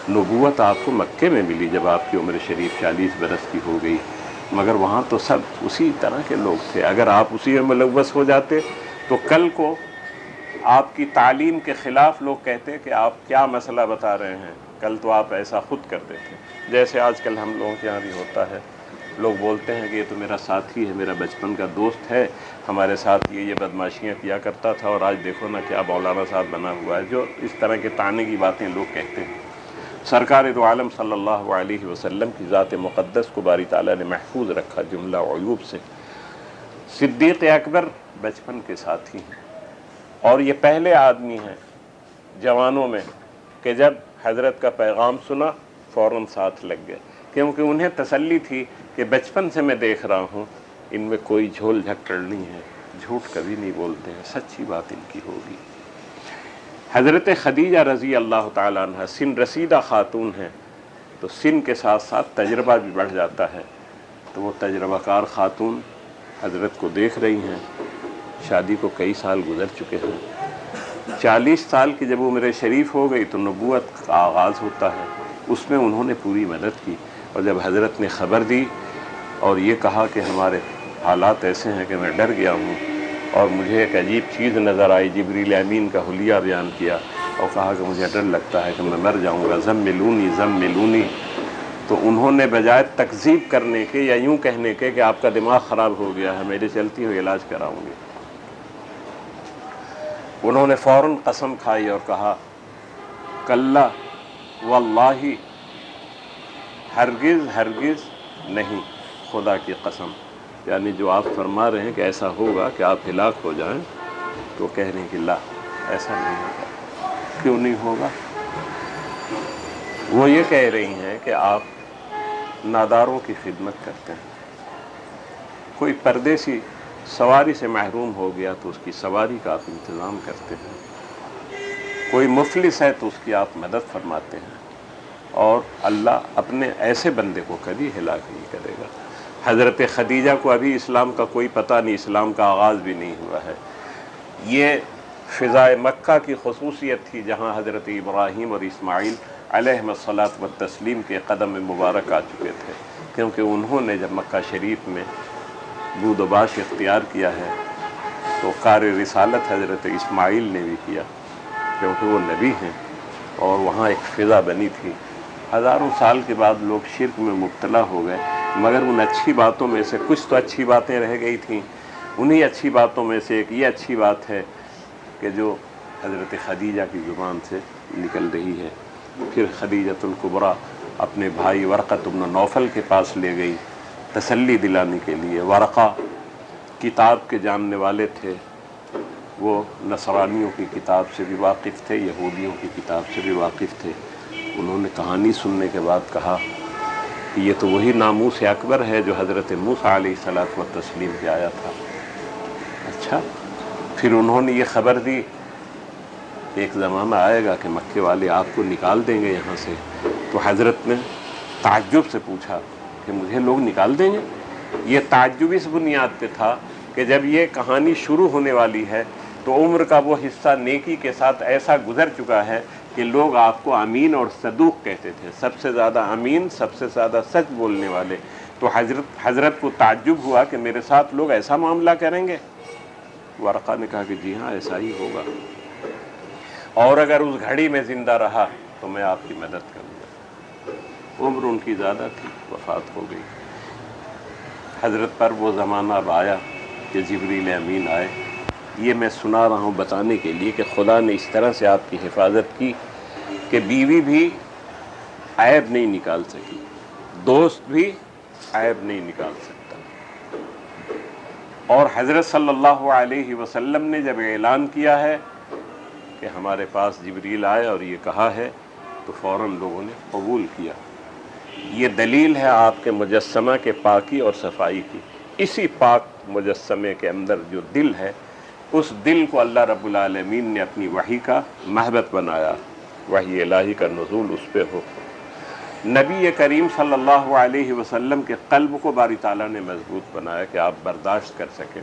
نبوت آپ کو مکے میں ملی جب آپ کی عمر شریف 40 برس کی ہو گئی، مگر وہاں تو سب اسی طرح کے لوگ تھے۔ اگر آپ اسی میں ملوث ہو جاتے تو کل کو آپ کی تعلیم کے خلاف لوگ کہتے کہ آپ کیا مسئلہ بتا رہے ہیں، کل تو آپ ایسا خود کرتے تھے۔ جیسے آج کل ہم لوگوں کے یہاں بھی ہوتا ہے، لوگ بولتے ہیں کہ یہ تو میرا ساتھی ہے، میرا بچپن کا دوست ہے، ہمارے ساتھ یہ بدماشیاں کیا کرتا تھا اور آج دیکھو نا کیا مولانا صاحب بنا ہوا ہے، جو اس طرح کے طعنے کی باتیں لوگ کہتے ہیں۔ سرکار دو عالم صلی اللہ علیہ وسلم کی ذات مقدس کو باری تعالیٰ نے محفوظ رکھا جملہ عیوب سے۔ صدیق اکبر بچپن کے ساتھی ہیں، اور یہ پہلے آدمی ہیں جوانوں میں کہ جب حضرت کا پیغام سنا فوراً ساتھ لگ گئے، کیونکہ انہیں تسلی تھی کہ بچپن سے میں دیکھ رہا ہوں ان میں کوئی جھول جھکڑ نہیں ہے، جھوٹ کبھی نہیں بولتے ہیں، سچی بات ان کی ہوگی۔ حضرت خدیجہ رضی اللہ تعالیٰ عنہ سن رسیدہ خاتون ہیں، تو سن کے ساتھ ساتھ تجربہ بھی بڑھ جاتا ہے، تو وہ تجربہ کار خاتون حضرت کو دیکھ رہی ہیں۔ شادی کو کئی سال گزر چکے ہیں، 40 سال کی جب عمر شریف ہو گئی تو نبوت کا آغاز ہوتا ہے، اس میں انہوں نے پوری مدد کی۔ اور جب حضرت نے خبر دی اور یہ کہا کہ ہمارے حالات ایسے ہیں کہ میں ڈر گیا ہوں، اور مجھے ایک عجیب چیز نظر آئی، جبریل امین کا حلیہ بیان کیا اور کہا کہ مجھے ڈر لگتا ہے کہ میں مر جاؤں گا، زملونی زملونی، تو انہوں نے بجائے تکذیب کرنے کے یا یوں کہنے کے کہ آپ کا دماغ خراب ہو گیا ہے، میرے چلتی ہوئے علاج کراؤں گے، انہوں نے فوراً قسم کھائی اور کہا کلا واللہ، ہرگز ہرگز نہیں، خدا کی قسم، یعنی جو آپ فرما رہے ہیں کہ ایسا ہوگا کہ آپ ہلاک ہو جائیں، تو کہہ رہے ہیں کہ لا، ایسا نہیں ہوگا۔ کیوں نہیں ہوگا؟ وہ یہ کہہ رہی ہیں کہ آپ ناداروں کی خدمت کرتے ہیں، کوئی پردیسی سواری سے محروم ہو گیا تو اس کی سواری کا آپ انتظام کرتے ہیں، کوئی مفلس ہے تو اس کی آپ مدد فرماتے ہیں، اور اللہ اپنے ایسے بندے کو کبھی ہلاک نہیں کرے گا۔ حضرت خدیجہ کو ابھی اسلام کا کوئی پتہ نہیں، اسلام کا آغاز بھی نہیں ہوا ہے۔ یہ فضائے مکہ کی خصوصیت تھی جہاں حضرت ابراہیم اور اسماعیل علیہم الصلاۃ والتسلیم کے قدم مبارک آ چکے تھے، کیونکہ انہوں نے جب مکہ شریف میں بود و باش اختیار کیا ہے تو کار رسالت حضرت اسماعیل نے بھی کیا، کیونکہ وہ نبی ہیں، اور وہاں ایک فضا بنی تھی۔ ہزاروں سال کے بعد لوگ شرک میں مبتلا ہو گئے، مگر ان اچھی باتوں میں سے کچھ تو اچھی باتیں رہ گئی تھیں۔ انہی اچھی باتوں میں سے ایک یہ اچھی بات ہے کہ جو حضرت خدیجہ کی زبان سے نکل رہی ہے۔ پھر خدیجۃ الکبریٰ اپنے بھائی ورقۃ بن نوفل کے پاس لے گئی تسلی دلانے کے لیے۔ ورقہ کتاب کے جاننے والے تھے، وہ نصرانیوں کی کتاب سے بھی واقف تھے، یہودیوں کی کتاب سے بھی واقف تھے۔ انہوں نے کہانی سننے کے بعد کہا کہ یہ تو وہی ناموس اکبر ہے جو حضرت موسیٰ علیہ الصلاۃ والتسلیم پہ آیا تھا۔ اچھا، پھر انہوں نے یہ خبر دی ایک زمانہ آئے گا کہ مکے والے آپ کو نکال دیں گے یہاں سے، تو حضرت نے تعجب سے پوچھا کہ مجھے لوگ نکال دیں گے؟ یہ تعجب اس بنیاد پہ تھا کہ جب یہ کہانی شروع ہونے والی ہے تو عمر کا وہ حصہ نیکی کے ساتھ ایسا گزر چکا ہے کہ لوگ آپ کو امین اور صدوق کہتے تھے، سب سے زیادہ امین، سب سے زیادہ سچ بولنے والے۔ تو حضرت کو تعجب ہوا کہ میرے ساتھ لوگ ایسا معاملہ کریں گے؟ ورقہ نے کہا کہ جی ہاں، ایسا ہی ہوگا، اور اگر اس گھڑی میں زندہ رہا تو میں آپ کی مدد کروں گا۔ عمر ان کی زیادہ تھی، وفات ہو گئی۔ حضرت پر وہ زمانہ اب آیا کہ جبریل امین آئے۔ یہ میں سنا رہا ہوں بتانے کے لیے کہ خدا نے اس طرح سے آپ کی حفاظت کی کہ بیوی بھی عیب نہیں نکال سکی، دوست بھی عیب نہیں نکال سکتا۔ اور حضرت صلی اللہ علیہ وسلم نے جب اعلان کیا ہے کہ ہمارے پاس جبریل آئے اور یہ کہا ہے، تو فوراً لوگوں نے قبول کیا۔ یہ دلیل ہے آپ کے مجسمہ کے پاکی اور صفائی کی۔ اسی پاک مجسمے کے اندر جو دل ہے، اس دل کو اللہ رب العالمین نے اپنی وحی کا محبت بنایا، وحی الہی کا نزول اس پہ ہو۔ نبی کریم صلی اللہ علیہ وسلم کے قلب کو باری تعالیٰ نے مضبوط بنایا کہ آپ برداشت کر سکیں۔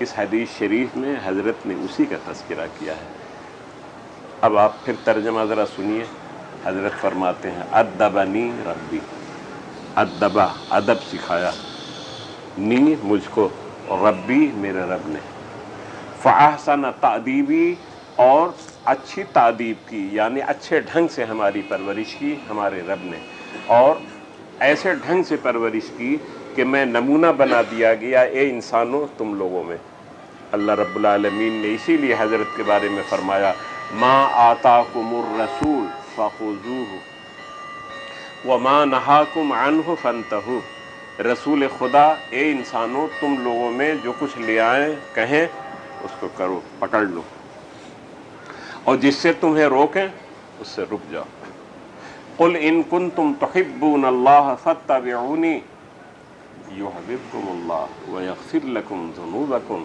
اس حدیث شریف میں حضرت نے اسی کا تذکرہ کیا ہے۔ اب آپ پھر ترجمہ ذرا سنیے۔ حضرت فرماتے ہیں ادبنی ربی، ادبا ادب سکھایا، نی مجھ کو، ربی میرے رب نے، فاحسن تعدیبی اور اچھی تعدیب کی، یعنی اچھے ڈھنگ سے ہماری پرورش کی ہمارے رب نے، اور ایسے ڈھنگ سے پرورش کی کہ میں نمونہ بنا دیا گیا اے انسانوں تم لوگوں میں۔ اللہ رب العالمین نے اسی لیے حضرت کے بارے میں فرمایا ما آتاکم الرسول فخذوہ وما نہاکم عنہ فانتہوا، رسول خدا اے انسانوں تم لوگوں میں جو کچھ لے آئیں کہیں اس کو کرو، پکڑ لو، اور جس سے تمہیں روکیں اس سے رک جاؤ۔ قل ان کنتم تحبون اللہ فاتبعونی یحببکم اللہ ویغفر لکم ذنوبکم۔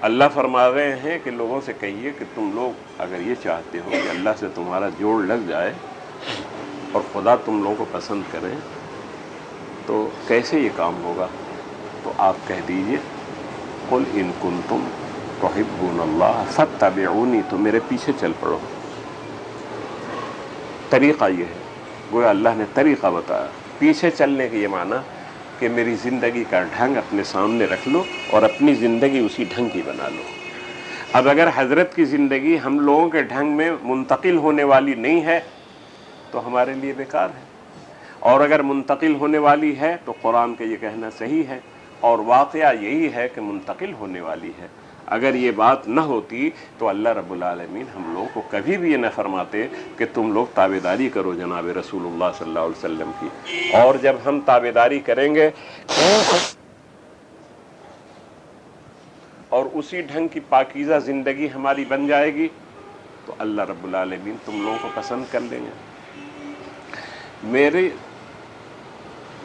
اللہ فرما رہے ہیں کہ لوگوں سے کہیے کہ تم لوگ اگر یہ چاہتے ہو کہ اللہ سے تمہارا جوڑ لگ جائے اور خدا تم لوگوں کو پسند کرے تو کیسے یہ کام ہوگا؟ تو آپ کہہ دیجئے قل ان کنتم تحبون اللہ فاتبعونی، تو میرے پیچھے چل پڑو۔ طریقہ یہ ہے، گویا اللہ نے طریقہ بتایا۔ پیچھے چلنے کے یہ معنی کہ میری زندگی کا ڈھنگ اپنے سامنے رکھ لو اور اپنی زندگی اسی ڈھنگ کی بنا لو۔ اب اگر حضرت کی زندگی ہم لوگوں کے ڈھنگ میں منتقل ہونے والی نہیں ہے تو ہمارے لیے بیکار ہے، اور اگر منتقل ہونے والی ہے تو قرآن کا یہ کہنا صحیح ہے، اور واقعہ یہی ہے کہ منتقل ہونے والی ہے۔ اگر یہ بات نہ ہوتی تو اللہ رب العالمین ہم لوگوں کو کبھی بھی یہ نہ فرماتے کہ تم لوگ تابعداری کرو جناب رسول اللہ صلی اللہ علیہ وسلم کی، اور جب ہم تابعداری کریں گے اور اسی ڈھنگ کی پاکیزہ زندگی ہماری بن جائے گی تو اللہ رب العالمین تم لوگوں کو پسند کر لیں گے۔ میری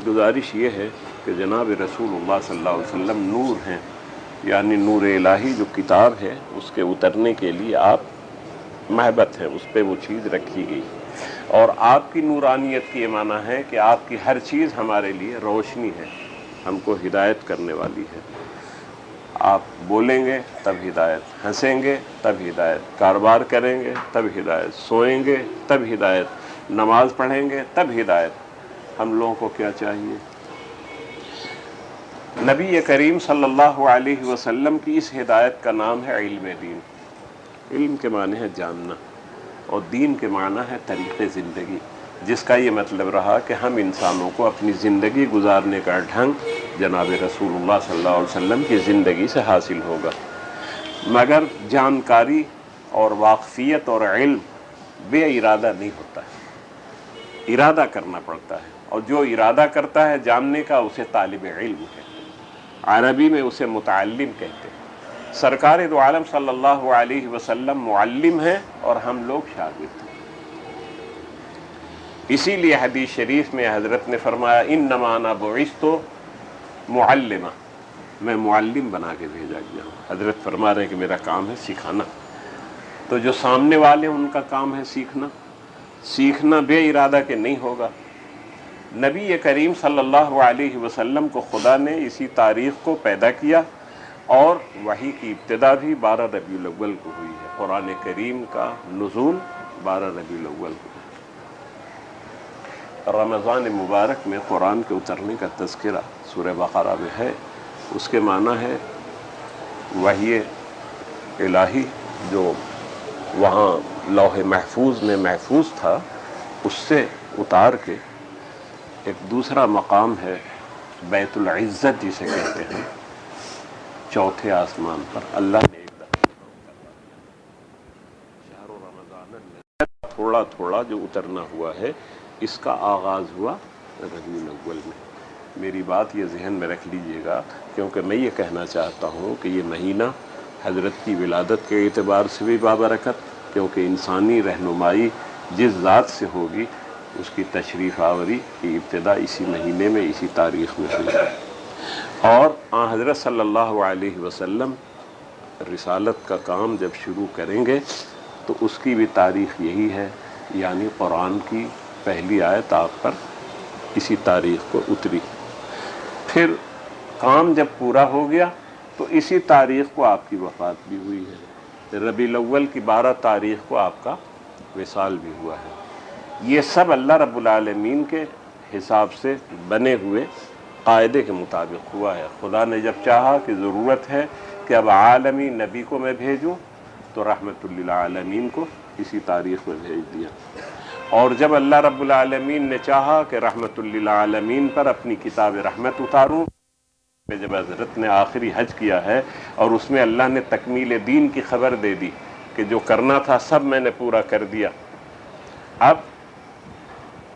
گزارش یہ ہے کہ جناب رسول اللہ صلی اللہ علیہ وسلم نور ہیں، یعنی نور الہی جو کتاب ہے اس کے اترنے کے لیے آپ محبت ہے، اس پہ وہ چیز رکھی گئی، اور آپ کی نورانیت کی یہ معنی ہے کہ آپ کی ہر چیز ہمارے لیے روشنی ہے، ہم کو ہدایت کرنے والی ہے۔ آپ بولیں گے تب ہدایت، ہنسیں گے تب ہدایت، کاروبار کریں گے تب ہدایت، سوئیں گے تب ہدایت، نماز پڑھیں گے تب ہدایت۔ ہم لوگوں کو کیا چاہیے؟ نبی کریم صلی اللہ علیہ وسلم کی اس ہدایت کا نام ہے علم دین۔ علم کے معنی ہے جاننا، اور دین کے معنی ہے طریق زندگی، جس کا یہ مطلب رہا کہ ہم انسانوں کو اپنی زندگی گزارنے کا ڈھنگ جناب رسول اللہ صلی اللہ علیہ وسلم کی زندگی سے حاصل ہوگا۔ مگر جانکاری اور واقفیت اور علم بے ارادہ نہیں ہوتا ہے، ارادہ کرنا پڑتا ہے، اور جو ارادہ کرتا ہے جاننے کا اسے طالب علم ہے، عربی میں اسے متعلم کہتے ہیں۔ سرکار دو عالم صلی اللہ علیہ وسلم معلم ہیں اور ہم لوگ شاگرد ہیں۔ اسی لیے حدیث شریف میں حضرت نے فرمایا انما انا بعثت معلما، میں معلم بنا کے بھیجا گیا ہوں۔ حضرت فرما رہے ہیں کہ میرا کام ہے سکھانا، تو جو سامنے والے ہیں ان کا کام ہے سیکھنا، سیکھنا بے ارادہ کے نہیں ہوگا۔ نبی کریم صلی اللہ علیہ وسلم کو خدا نے اسی تاریخ کو پیدا کیا، اور وحی کی ابتدا بھی 12 ربیع الاول کو ہوئی ہے۔ قرآن کریم کا نزول 12 ربیع الاول کو۔ رمضان مبارک میں قرآن کے اترنے کا تذکرہ سورہ بقرہ میں ہے، اس کے معنی ہے وحی الہی جو وہاں لوح محفوظ میں محفوظ تھا اس سے اتار کے ایک دوسرا مقام ہے بیت العزت جسے کہتے ہیں، چوتھے آسمان پر اللہ نے ایک دفعہ شہر رمضان تھوڑا تھوڑا جو اترنا ہوا ہے، اس کا آغاز ہوا ربیع الاول میں۔ میری بات یہ ذہن میں رکھ لیجئے گا، کیونکہ میں یہ کہنا چاہتا ہوں کہ یہ مہینہ حضرت کی ولادت کے اعتبار سے بھی بابرکت، کیونکہ انسانی رہنمائی جس ذات سے ہوگی اس کی تشریف آوری کی ابتدا اسی مہینے میں اسی تاریخ میں ہوئی، اور آن حضرت صلی اللہ علیہ وسلم رسالت کا کام جب شروع کریں گے تو اس کی بھی تاریخ یہی ہے، یعنی قرآن کی پہلی آیت آپ پر اسی تاریخ کو اتری۔ پھر کام جب پورا ہو گیا تو اسی تاریخ کو آپ کی وفات بھی ہوئی ہے، ربیع الاول کی 12 تاریخ کو آپ کا وصال بھی ہوا ہے۔ یہ سب اللہ رب العالمین کے حساب سے بنے ہوئے قاعدے کے مطابق ہوا ہے۔ خدا نے جب چاہا کہ ضرورت ہے کہ اب عالمی نبی کو میں بھیجوں تو رحمت للعالمین کو اسی تاریخ میں بھیج دیا، اور جب اللہ رب العالمین نے چاہا کہ رحمت للعالمین پر اپنی کتاب رحمت اتاروں، جب حضرت نے آخری حج کیا ہے اور اس میں اللہ نے تکمیل دین کی خبر دے دی کہ جو کرنا تھا سب میں نے پورا کر دیا، اب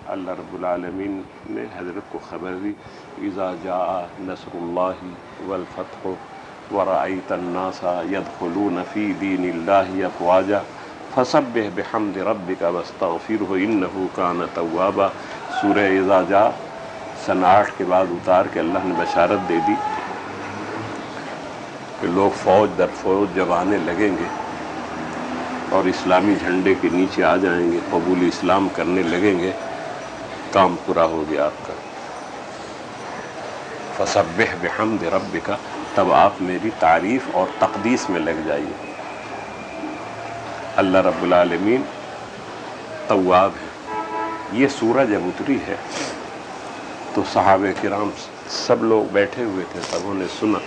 اللہ رب العالمین نے حضرت کو خبر دی اذا جاء نصر اللہ والفتح ورأیت الناس يدخلون فی دین اللہ افواجا فسبح بحمد ربک واستغفرہ انہ کان توابا۔ سورہ اذا جاء سن 8 کے بعد اتار کے اللہ نے بشارت دے دی کہ لوگ فوج در فوج جب آنے لگیں گے اور اسلامی جھنڈے کے نیچے آ جائیں گے، قبول اسلام کرنے لگیں گے، کام پورا ہو گیا آپ کا۔ فسبح بحمد ربک، تب آپ میری تعریف اور تقدیس میں لگ جائیے۔ اللہ رب العالمین تواب ہے۔ یہ سورہ جب اتری ہے تو صحابہ کرام سب لوگ بیٹھے ہوئے تھے، سبوں نے سنا۔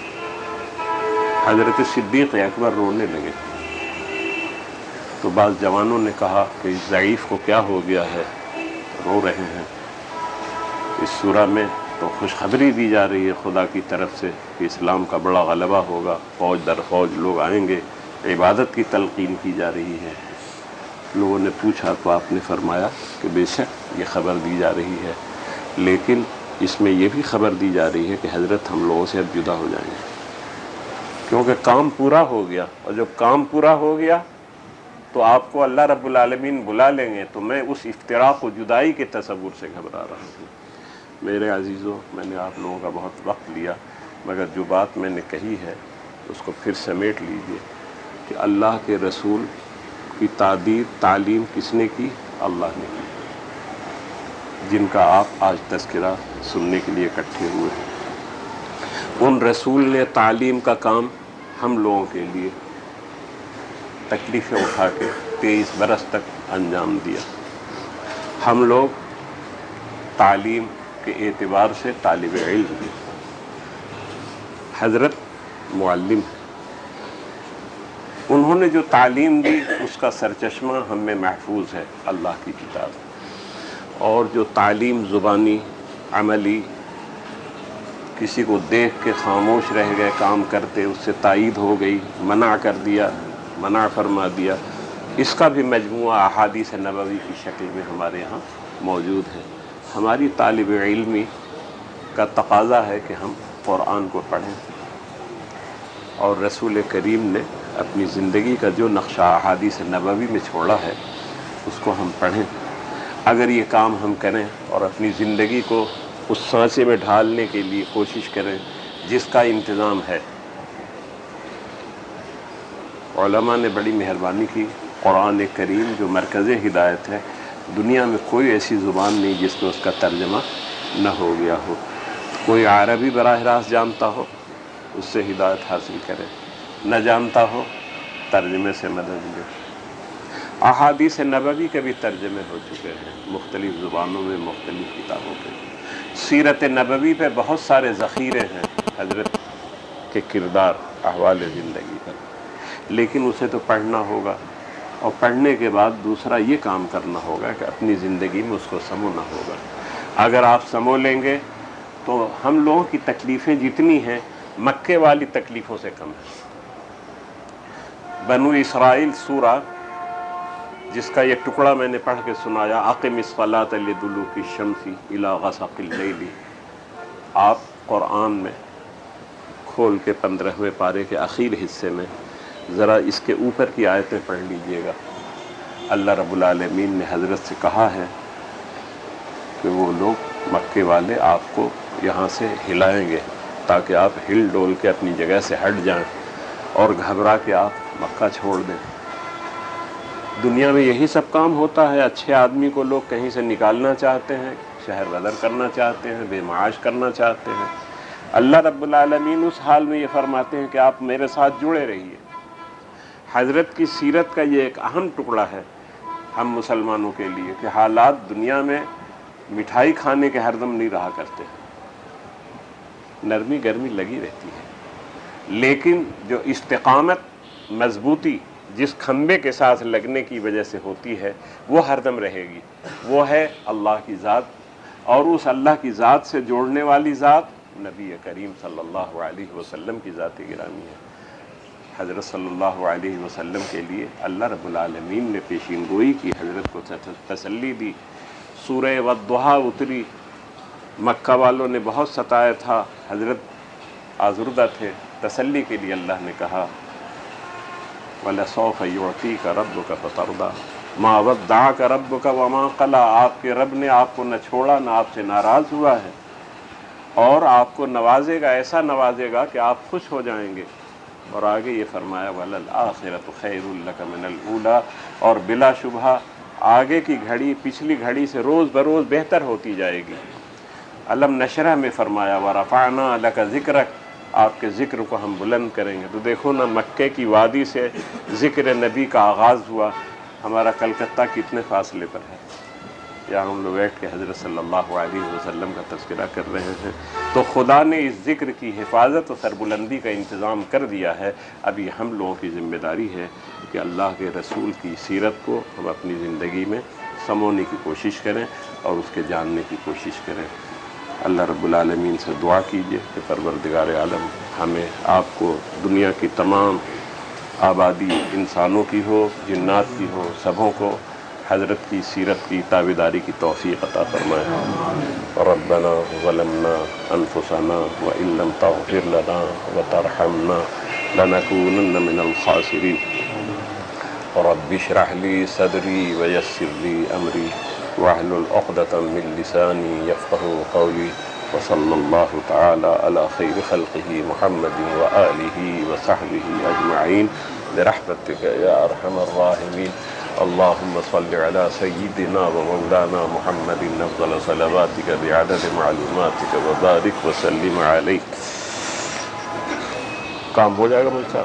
حضرت صدیق اکبر رونے لگے تو بعض جوانوں نے کہا کہ اس ضعیف کو کیا ہو گیا ہے، رو رہے ہیں۔ اس سورہ میں تو خوشخبری دی جا رہی ہے خدا کی طرف سے کہ اسلام کا بڑا غلبہ ہوگا، فوج در فوج لوگ آئیں گے، عبادت کی تلقین کی جا رہی ہے۔ لوگوں نے پوچھا تو آپ نے فرمایا کہ بے شک یہ خبر دی جا رہی ہے، لیکن اس میں یہ بھی خبر دی جا رہی ہے کہ حضرت ہم لوگوں سے اب جدا ہو جائیں گے، کیونکہ کام پورا ہو گیا، اور جب کام پورا ہو گیا تو آپ کو اللہ رب العالمین بلا لیں گے۔ تو میں اس افتراق و جدائی کے تصور سے گھبرا رہا ہوں۔ میرے عزیزوں، میں نے آپ لوگوں کا بہت وقت لیا، مگر جو بات میں نے کہی ہے اس کو پھر سمیٹ لیجئے کہ اللہ کے رسول کی تعلیم کس نے کی؟ اللہ نے کی، جن کا آپ آج تذکرہ سننے کے لیے اکٹھے ہوئے ہیں۔ ان رسول نے تعلیم کا کام ہم لوگوں کے لیے تکلیفیں اٹھا کے 23 برس تک انجام دیا۔ ہم لوگ تعلیم کے اعتبار سے طالب علم ہیں، حضرت معلم ہیں۔ انہوں نے جو تعلیم دی اس کا سرچشمہ ہم میں محفوظ ہے، اللہ کی کتاب۔ اور جو تعلیم زبانی عملی کسی کو دیکھ کے خاموش رہ گئے کام کرتے، اس سے تائید ہو گئی، منع کر دیا، منع فرما دیا، اس کا بھی مجموعہ احادیث نبوی کی شکل میں ہمارے ہاں موجود ہے۔ ہماری طالب علمی کا تقاضا ہے کہ ہم قرآن کو پڑھیں، اور رسول کریم نے اپنی زندگی کا جو نقشہ احادیث نبوی میں چھوڑا ہے اس کو ہم پڑھیں۔ اگر یہ کام ہم کریں اور اپنی زندگی کو اس سانچے میں ڈھالنے کے لیے کوشش کریں جس کا انتظام ہے، علماء نے بڑی مہربانی کی۔ قرآن کریم جو مرکز ہدایت ہے، دنیا میں کوئی ایسی زبان نہیں جس میں اس کا ترجمہ نہ ہو گیا ہو۔ کوئی عربی براہ راست جانتا ہو اس سے ہدایت حاصل کرے، نہ جانتا ہو ترجمے سے مدد لے۔ احادیث نبوی کے بھی ترجمے ہو چکے ہیں مختلف زبانوں میں، مختلف کتابوں کے۔ سیرت نبوی پہ بہت سارے ذخیرے ہیں حضرت کے کردار، احوال زندگی پر، لیکن اسے تو پڑھنا ہوگا، اور پڑھنے کے بعد دوسرا یہ کام کرنا ہوگا کہ اپنی زندگی میں اس کو سمونا ہوگا۔ اگر آپ سمو لیں گے تو ہم لوگوں کی تکلیفیں جتنی ہیں مکے والی تکلیفوں سے کم ہیں۔ بنو اسرائیل سورہ جس کا یہ ٹکڑا میں نے پڑھ کے سنایا، اقم الصلاۃ لدلوک الشمس الی غسق اللیل، آپ قرآن میں کھول کے 15ویں پارے کے اخیر حصے میں ذرا اس کے اوپر کی آیتیں پڑھ لیجئے گا۔ اللہ رب العالمین نے حضرت سے کہا ہے کہ وہ لوگ مکے والے آپ کو یہاں سے ہلائیں گے تاکہ آپ ہل ڈول کے اپنی جگہ سے ہٹ جائیں اور گھبرا کے آپ مکہ چھوڑ دیں۔ دنیا میں یہی سب کام ہوتا ہے، اچھے آدمی کو لوگ کہیں سے نکالنا چاہتے ہیں، شہر بدر کرنا چاہتے ہیں، بے معاش کرنا چاہتے ہیں، اللہ رب العالمین اس حال میں یہ فرماتے ہیں کہ آپ میرے ساتھ جڑے رہیے۔ حضرت کی سیرت کا یہ ایک اہم ٹکڑا ہے ہم مسلمانوں کے لیے کہ حالات دنیا میں مٹھائی کھانے کے ہر دم نہیں رہا کرتے، نرمی گرمی لگی رہتی ہے، لیکن جو استقامت، مضبوطی جس کھمبے کے ساتھ لگنے کی وجہ سے ہوتی ہے وہ ہر دم رہے گی، وہ ہے اللہ کی ذات، اور اس اللہ کی ذات سے جوڑنے والی ذات نبی کریم صلی اللہ علیہ وسلم کی ذات گرامی ہے۔ حضرت صلی اللہ علیہ وسلم کے لیے اللہ رب العالمین نے پیشین گوئی کی، حضرت کو تسلی دی۔ سورہ والضحیٰ اتری، مکہ والوں نے بہت ستایا تھا، حضرت آزردہ تھے، تسلی کے لیے اللہ نے کہا وَلَسَوْفَ يُعْطِيكَ رَبُّكَ فَتَرْضَىٰ مَا وَدَّعَكَ رَبُّكَ وَمَا قَلَىٰ، آپ کے رب نے آپ کو نہ چھوڑا نہ آپ سے ناراض ہوا ہے، اور آپ کو نوازے گا، ایسا نوازے گا کہ آپ خوش ہو جائیں گے۔ اور آگے یہ فرمایا وَلَلْآخِرَةُ خَيْرٌ لَكَ مِنَ الْأُولَىٰ، اور بلا شبہ آگے کی گھڑی پچھلی گھڑی سے روز بروز بہتر ہوتی جائے گی۔ علم نشرہ میں فرمایا وَرَفَعْنَا لَكَ ذِكْرَكَ، آپ کے ذکر کو ہم بلند کریں گے۔ تو دیکھو نا، مکے کی وادی سے ذکر نبی کا آغاز ہوا، ہمارا کلکتہ کتنے فاصلے پر ہے، یہاں ہم لوگ بیٹھ کے حضرت صلی اللہ علیہ وسلم کا تذکرہ کر رہے ہیں۔ تو خدا نے اس ذکر کی حفاظت و سربلندی کا انتظام کر دیا ہے، اب یہ ہم لوگوں کی ذمہ داری ہے کہ اللہ کے رسول کی سیرت کو ہم اپنی زندگی میں سمونے کی کوشش کریں اور اس کے جاننے کی کوشش کریں۔ اللہ رب العالمین سے دعا کیجئے کہ پروردگار عالم ہمیں آپ کو دنیا کی تمام آبادی، انسانوں کی ہو جنات کی ہو، سبوں کو حضرت کی سیرت کی تابعداری کی توفیق عطا فرمائے۔ ربنا ظلمنا انفسنا وان لم تغفر لنا وترحمنا لنكونن من الخاسرین۔ رب اشرح لي صدري ويسر لي امري واحلل عقدة من لساني يفقهوا قولي، وصلى الله تعالى على خير خلقه محمد وآله وصحبه أجمعين برحمتك يا أرحم الراحمين۔ اللهم صل على سيدنا ومولانا محمد أفضل صلواتك بعدد معلوماتك وبارك وسلم عليه۔ کام ہو جائے گا مجھ سے؟